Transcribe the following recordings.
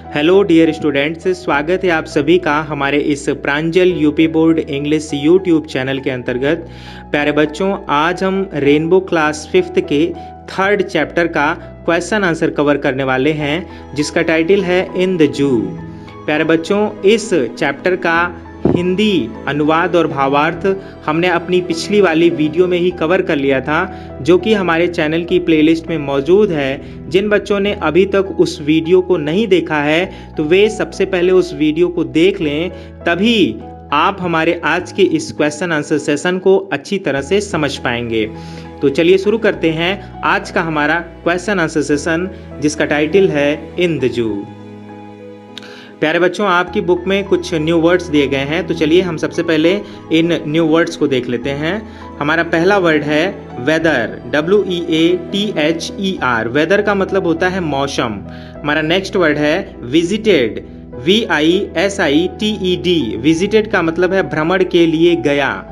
Hello dear students, स्वागत है आप सभी का हमारे इस Pranjal UP board English YouTube channel के अंतर्गत। प्यारे बच्चों, आज हम रेनबो क्लास 5th के 3rd चैप्टर का क्वेश्चन आंसर कवर करने वाले हैं, जिसका टाइटल है इन द जू। प्यारे बच्चों, इस चैप्टर का हिंदी अनुवाद और भावार्थ हमने अपनी पिछली वाली वीडियो में ही कवर कर लिया था, जो कि हमारे चैनल की प्लेलिस्ट में मौजूद है। जिन बच्चों ने अभी तक उस वीडियो को नहीं देखा है तो वे सबसे पहले उस वीडियो को देख लें, तभी आप हमारे आज के इस क्वेश्चन आंसर सेशन को अच्छी तरह से समझ पाएंगे। तो चलिए शुरू करते हैं आज का हमारा क्वेश्चन आंसर सेशन, जिसका टाइटल है इन द जू। प्यारे बच्चों, आपकी बुक में कुछ न्यू वर्ड्स दिए गए हैं, तो चलिए हम सबसे पहले इन न्यू वर्ड्स को देख लेते हैं। हमारा पहला वर्ड है वेदर, WEATHER। वेदर का मतलब होता है मौसम। हमारा नेक्स्ट वर्ड है विजिटेड, VISITED। विजिटेड का मतलब है भ्रमण के लिए गया।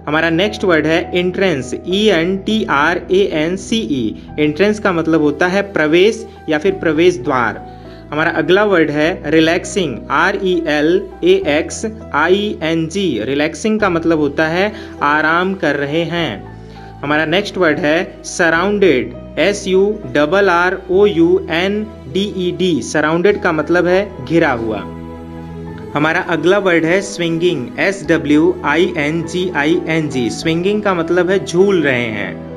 हमारा नेक्स्ट वर्ड है एंट्रेंस, ENTRANCE। एंट्रेंस का मतलब होता है प्रवेश या फिर प्रवेश द्वार। हमारा अगला वर्ड है रिलैक्सिंग, RELAXING। रिलैक्सिंग का मतलब होता है आराम कर रहे हैं। हमारा नेक्स्ट वर्ड है सराउंडेड, SURROUNDED। सराउंडेड का मतलब है घिरा हुआ। हमारा अगला वर्ड है स्विंगिंग, SWINGING। स्विंगिंग का मतलब है झूल रहे हैं।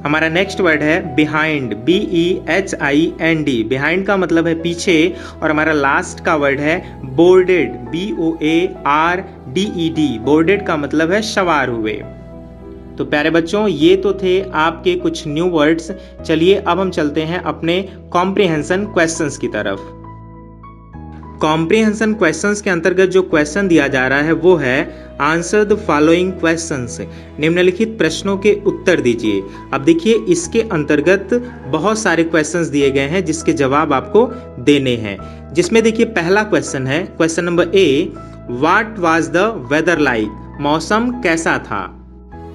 हमारा नेक्स्ट वर्ड है बिहाइंड, BEHIND। बिहाइंड का मतलब है पीछे। और हमारा लास्ट का वर्ड है बोर्डेड, BOARDED। बोर्डेड का मतलब है सवार हुए। तो प्यारे बच्चों, ये तो थे आपके कुछ न्यू वर्ड्स। चलिए अब हम चलते हैं अपने कॉम्प्रिहेंशन क्वेश्चंस की तरफ। कॉम्प्रिहेंशन क्वेश्चंस के अंतर्गत जो क्वेश्चन दिया जा रहा है वो है आंसर द फॉलोइंग क्वेश्चंस। निम्नलिखित प्रश्नों के उत्तर दीजिए। अब देखिए, इसके अंतर्गत बहुत सारे क्वेश्चंस दिए गए हैं जिसके जवाब आपको देने हैं। जिसमें देखिए पहला क्वेश्चन है, question number A, what was the weather like. मौसम कैसा था।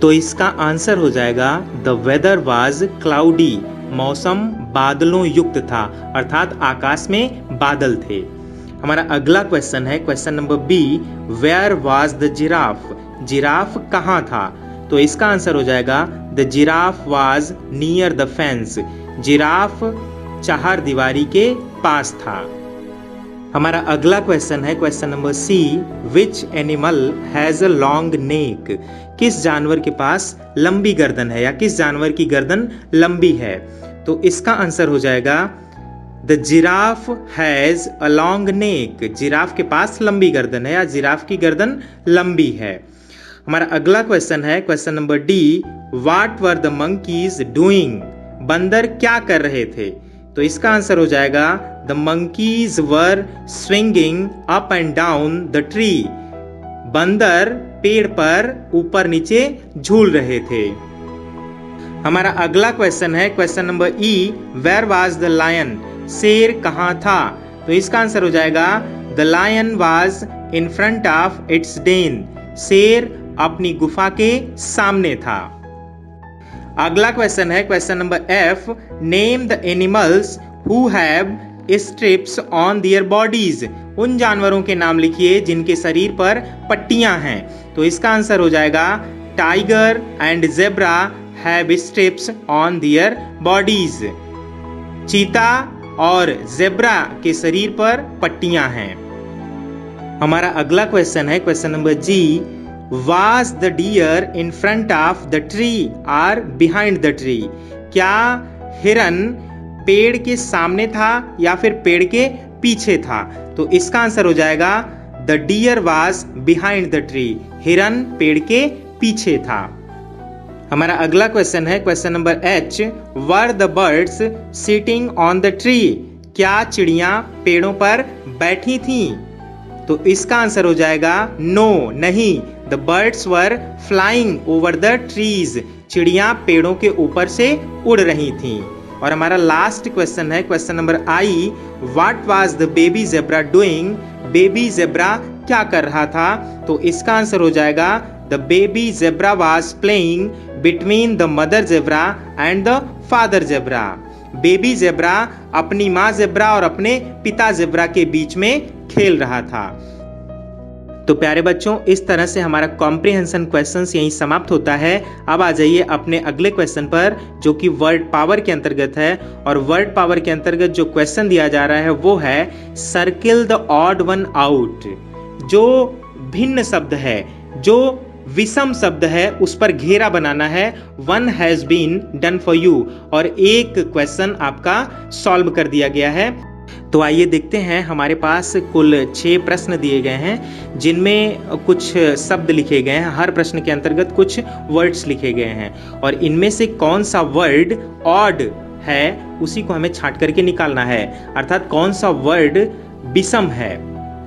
तो इसका आंसर हो जाएगा द वेदर वाज क्लाउडी। मौसम बादलों युक्त था, अर्थात आकाश में बादल थे। हमारा अगला क्वेश्चन है, question number B, where was the giraffe. Giraffe कहाँ था। तो इसका आंसर हो जाएगा the giraffe was near the fence. Giraffe चार दीवारी के पास था। हमारा अगला क्वेश्चन है, question number C, which animal has a long neck. किस जानवर के पास लंबी गर्दन है या किस जानवर की गर्दन लंबी है। तो इसका आंसर हो जाएगा the giraffe has a long neck. Giraffe के पास लंबी गर्दन है या जिराफ की गर्दन लंबी है। हमारा अगला क्वेश्चन है, question number D, what were the monkeys doing. बंदर क्या कर रहे थे। तो इसका आंसर हो जाएगा the monkeys were swinging up and down the tree. बंदर पेड़ पर ऊपर नीचे झूल रहे थे। हमारा अगला क्वेश्चन है, question number E, where was the lion. शेर कहाँ था। तो इसका आंसर हो जाएगा the lion was in front of its den. शेर अपनी गुफा के सामने था। अगला क्वेश्चन है, question number F, name the animals who have stripes on their bodies. उन जानवरों के नाम लिखिए जिनके शरीर पर पट्टियां हैं। तो इसका आंसर हो जाएगा tiger and zebra have stripes on their bodies. चीता और जेब्रा के शरीर पर पट्टियां हैं। हमारा अगला क्वेश्चन है, question number G, was the deer in front of the tree और बिहाइंड द ट्री। क्या हिरन पेड़ के सामने था या फिर पेड़ के पीछे था। तो इसका आंसर हो जाएगा the deer was behind the tree. हिरन पेड़ के पीछे था। हमारा अगला क्वेश्चन है, question number H, were the birds sitting on the tree. क्या चिड़ियां पेड़ों पर बैठी थीं। तो इसका आंसर हो जाएगा नो, नहीं। The birds were flying over the trees. चिड़ियां पेड़ों के ऊपर से उड़ रही थीं। और हमारा लास्ट क्वेश्चन है, question number I, what was the baby zebra doing. Baby zebra क्या कर रहा था। तो इसका आंसर हो जाएगा the baby zebra was playing between the mother zebra and the father zebra. Baby zebra अपनी माँ ज़ेब्रा और अपने पिता ज़ेब्रा के बीच में खेल रहा था। तो प्यारे बच्चों, इस तरह से हमारा कॉम्प्रिहेंशन क्वेश्चंस यहीं समाप्त होता है। अब आ जाइए अपने अगले क्वेश्चन पर, जो कि वर्ड पावर के अंतर्गत है। और वर्ड पावर के अंतर्गत जो क्वेश्चन दिया जा रहा है वो है circle the odd one out. जो भिन्न शब्द है, जो विषम शब्द है, उस पर घेरा बनाना है। One has been done for you, और एक क्वेश्चन आपका सॉल्व कर दिया गया है। तो आइए देखते हैं, हमारे पास कुल 6 प्रश्न दिए गए हैं, जिनमें कुछ शब्द लिखे गए हैं। हर प्रश्न के अंतर्गत कुछ वर्ड्स लिखे गए हैं, और इनमें से कौन सा वर्ड ऑड है उसी को हमें छांट करके निकालना है। अर्थात कौन सा वर्ड विषम है,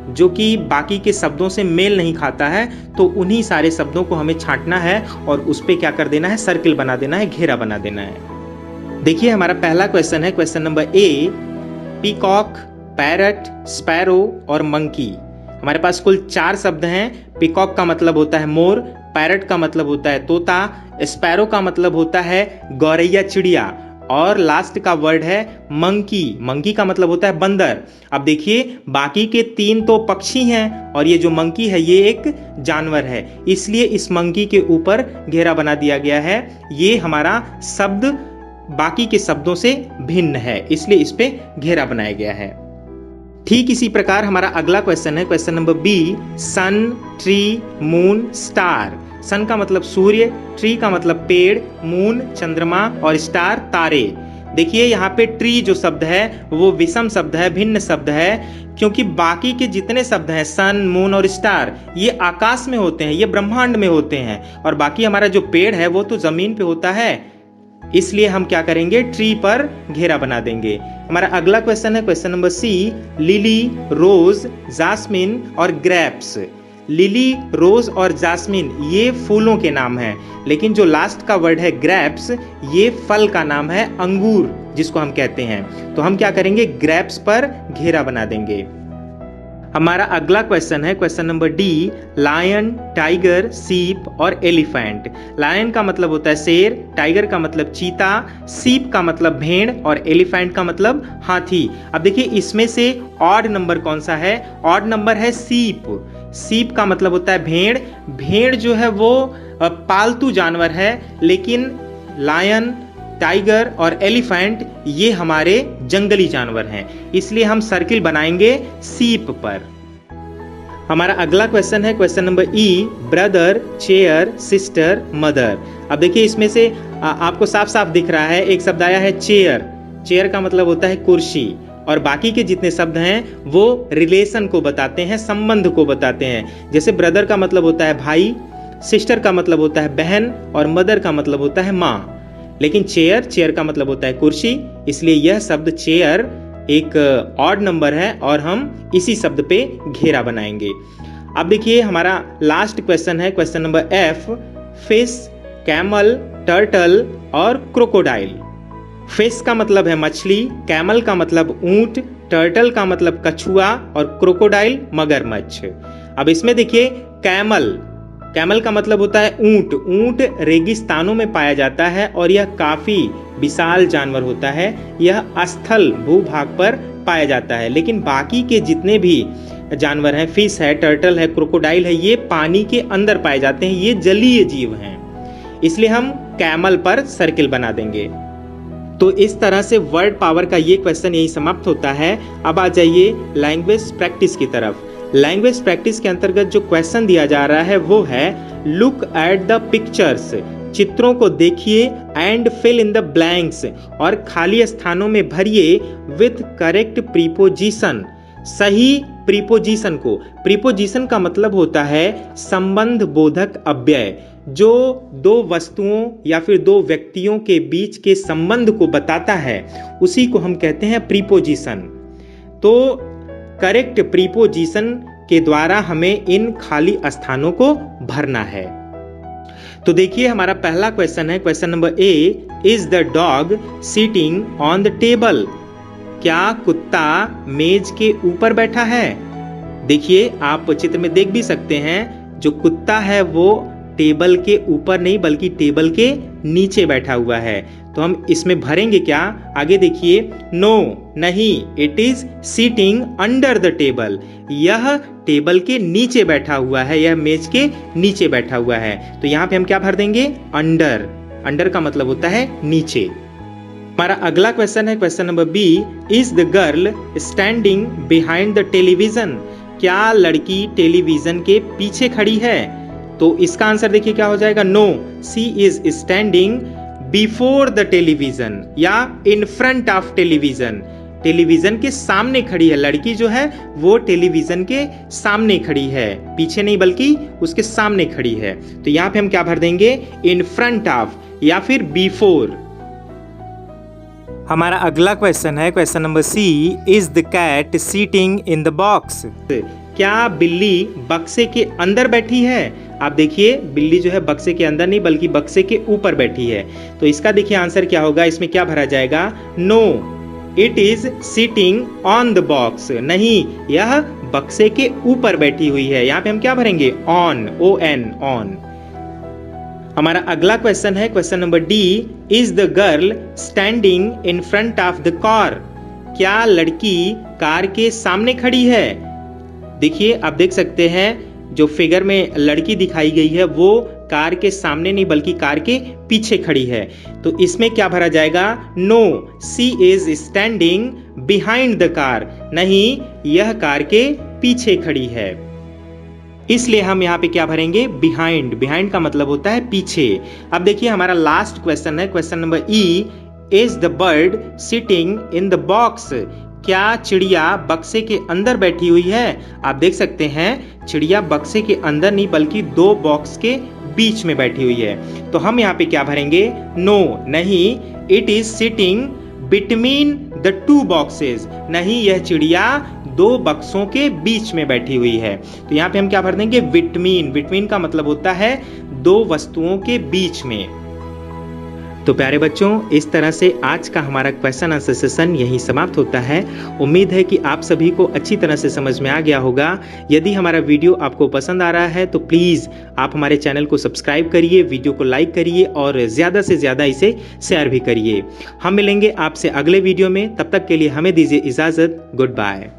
जो कि बाकी के शब्दों से मेल नहीं खाता है, तो उन्हीं सारे शब्दों को हमें छांटना है और उस पर क्या कर देना है, सर्किल बना देना है, घेरा बना देना है। देखिए हमारा पहला क्वेश्चन है, question number A, peacock, parrot, sparrow और मंकी। हमारे पास कुल 4 शब्द हैं। पीकॉक का मतलब होता है मोर, पैरट का मतलब होता है तोता, स्पैरो का मतलब होता है गौरैया चिड़िया, और लास्ट का वर्ड है मंकी। मंकी का मतलब होता है बंदर। अब देखिए बाकी के 3 तो पक्षी हैं, और ये जो मंकी है ये एक जानवर है, इसलिए इस मंकी के ऊपर घेरा बना दिया गया है। ये हमारा शब्द बाकी के शब्दों से भिन्न है, इसलिए इस पे घेरा बनाया गया है। ठीक इसी प्रकार हमारा अगला क्वेश्चन है, क्वेश्चन नंबर बी, सन, ट्री, मून, स्टार। सन का मतलब सूर्य, ट्री का मतलब पेड़, मून चंद्रमा, और स्टार तारे। देखिए यहाँ पे ट्री जो शब्द है वो विषम शब्द है, भिन्न शब्द है, क्योंकि बाकी के जितने शब्द हैं सन, मून और स्टार ये आकाश में होते हैं, ये ब्रह्मांड में होते हैं, और बाकी हमारा जो पेड़ है वो तो जमीन पे होता है। इसलिए हम क्या करेंगे, ट्री पर घेरा बना देंगे। हमारा अगला क्वेश्चन है, क्वेश्चन नंबर सी, लिली, रोज, जास्मिन और ग्रेप्स। लिली, रोज और जास्मिन ये फूलों के नाम हैं, लेकिन जो लास्ट का वर्ड है ग्रेप्स, ये फल का नाम है, अंगूर जिसको हम कहते हैं। तो हम क्या करेंगे, ग्रेप्स पर घेरा बना देंगे। हमारा अगला क्वेश्चन है, question number D, lion, tiger, sheep और एलिफेंट। लायन का मतलब होता है शेर, टाइगर का मतलब चीता, सीप का मतलब भेड़, और एलिफेंट का मतलब हाथी। अब देखिए इसमें से ऑड नंबर कौन सा है, ऑड नंबर है सीप। सीप का मतलब होता है भेड़। भेड़ जो है वो पालतू जानवर है, लेकिन लायन, टाइगर और एलिफेंट ये हमारे जंगली जानवर हैं, इसलिए हम सर्किल बनाएंगे सीप पर। हमारा अगला क्वेश्चन है, क्वेश्चन नंबर ई, ब्रदर, चेयर, सिस्टर, मदर। अब देखिए इसमें से आपको साफ साफ दिख रहा है, एक शब्द आया है चेयर। चेयर का मतलब होता है कुर्सी, और बाकी के जितने शब्द हैं वो रिलेशन को बताते हैं, संबंध को बताते हैं। जैसे ब्रदर का मतलब होता है भाई, सिस्टर का मतलब होता है बहन, और मदर का मतलब होता है माँ। लेकिन चेयर का मतलब होता है कुर्सी, इसलिए यह शब्द चेयर एक ऑड नंबर है, और हम इसी शब्द पे घेरा बनाएंगे। अब देखिए हमारा लास्ट क्वेश्चन है, question number F, fish, camel, turtle और क्रोकोडाइल। फिश का मतलब है मछली, कैमल का मतलब ऊंट, टर्टल का मतलब कछुआ, और क्रोकोडाइल मगरमच्छ। अब इसमें देखिए कैमल का मतलब होता है ऊंट। ऊंट रेगिस्तानों में पाया जाता है, और यह काफी विशाल जानवर होता है। यह स्थल भूभाग पर पाया जाता है, लेकिन बाकी के जितने भी जानवर हैं, फिश है, टर्टल है, क्रोकोडाइल है, ये पानी के अंदर पाए जाते हैं, ये जलीय जीव हैं, इसलिए हम कैमल पर सर्किल बना देंगे। तो इस तरह से वर्ड पावर का ये क्वेश्चन यही समाप्त होता है। अब आ जाइए लैंग्वेज प्रैक्टिस की तरफ। लैंग्वेज प्रैक्टिस के अंतर्गत जो क्वेश्चन दिया जा रहा है वो है, लुक एट द पिक्चर्स। चित्रों को देखिए, and fill in the blanks, और खाली स्थानों में भरिए विथ करेक्ट प्रीपोजिशन। सही प्रीपोजिशन को, प्रीपोजिशन का मतलब होता है संबंध बोधक अव्यय, जो दो वस्तुओं या फिर दो व्यक्तियों के बीच के संबंध को बताता है, उसी को हम कहते हैं प्रीपोजिशन। तो करेक्ट प्रीपोजिशन के द्वारा हमें इन खाली स्थानों को भरना है। तो देखिए हमारा पहला क्वेश्चन है, question number A, is the dog sitting on the table. क्या कुत्ता मेज के ऊपर बैठा है? देखिए आप चित्र में देख भी सकते हैं, जो कुत्ता है वो टेबल के ऊपर नहीं बल्कि टेबल के नीचे बैठा हुआ है। तो हम इसमें भरेंगे क्या, आगे देखिए, नो नहीं, it is seating under the table, यह टेबल के नीचे बैठा हुआ है, यह मेज के नीचे बैठा हुआ है। तो यहाँ पे हम क्या भर देंगे, अंडर। अंडर का मतलब होता है नीचे। हमारा अगला क्वेश्चन है question number B, is the girl standing behind the television, क्या लड़की टेलीविजन के पीछे खड़ी है। तो इसका आंसर देखिए क्या हो जाएगा, no, she is standing before the television या in front of television, television के सामने खड़ी है। लड़की जो है वो टेलीविजन के सामने खड़ी है, पीछे नहीं बल्कि उसके सामने खड़ी है। तो यहाँ पे हम क्या भर देंगे, इन फ्रंट ऑफ या फिर बिफोर। हमारा अगला क्वेश्चन है question number C, is the cat sitting in the box, क्या बिल्ली बक्से के अंदर बैठी है। आप देखिए बिल्ली जो है बक्से के अंदर नहीं बल्कि बक्से के ऊपर बैठी है। तो इसका देखिए आंसर क्या होगा, इसमें क्या भरा जाएगा, no, it is sitting on the box, नहीं, यह बक्से के ऊपर बैठी हुई है। यहाँ पे हम क्या भरेंगे, ऑन, ON, ऑन। हमारा अगला क्वेश्चन है question number D, is the girl standing in front of the car, क्या लड़की कार के सामने खड़ी है। देखिए आप देख सकते हैं जो फिगर में लड़की दिखाई गई है वो कार के सामने नहीं बल्कि कार के पीछे खड़ी है। तो इसमें क्या भरा जाएगा, no, she is standing behind the car, नहीं, यह कार के पीछे खड़ी है। इसलिए हम यहाँ पे क्या भरेंगे, बिहाइंड। बिहाइंड का मतलब होता है पीछे। अब देखिए हमारा लास्ट क्वेश्चन है question number E, is the bird sitting in the box, क्या चिड़िया बक्से के अंदर बैठी हुई है। आप देख सकते हैं चिड़िया बक्से के अंदर नहीं बल्कि दो बॉक्स के बीच में बैठी हुई है। तो हम यहाँ पे क्या भरेंगे, नो, नहीं, it is sitting between the two boxes, नहीं, यह चिड़िया दो बक्सों के बीच में बैठी हुई है। तो यहाँ पे हम क्या भर देंगे, बिटवीन। बिटवीन का मतलब होता है दो वस्तुओं के बीच में। तो प्यारे बच्चों, इस तरह से आज का हमारा क्वेश्चन आंसर सेशन यहीं समाप्त होता है। उम्मीद है कि आप सभी को अच्छी तरह से समझ में आ गया होगा। यदि हमारा वीडियो आपको पसंद आ रहा है तो प्लीज़ आप हमारे चैनल को सब्सक्राइब करिए, वीडियो को लाइक करिए और ज़्यादा से ज़्यादा इसे शेयर भी करिए। हम मिलेंगे आपसे अगले वीडियो में, तब तक के लिए हमें दीजिए इजाज़त। Good bye.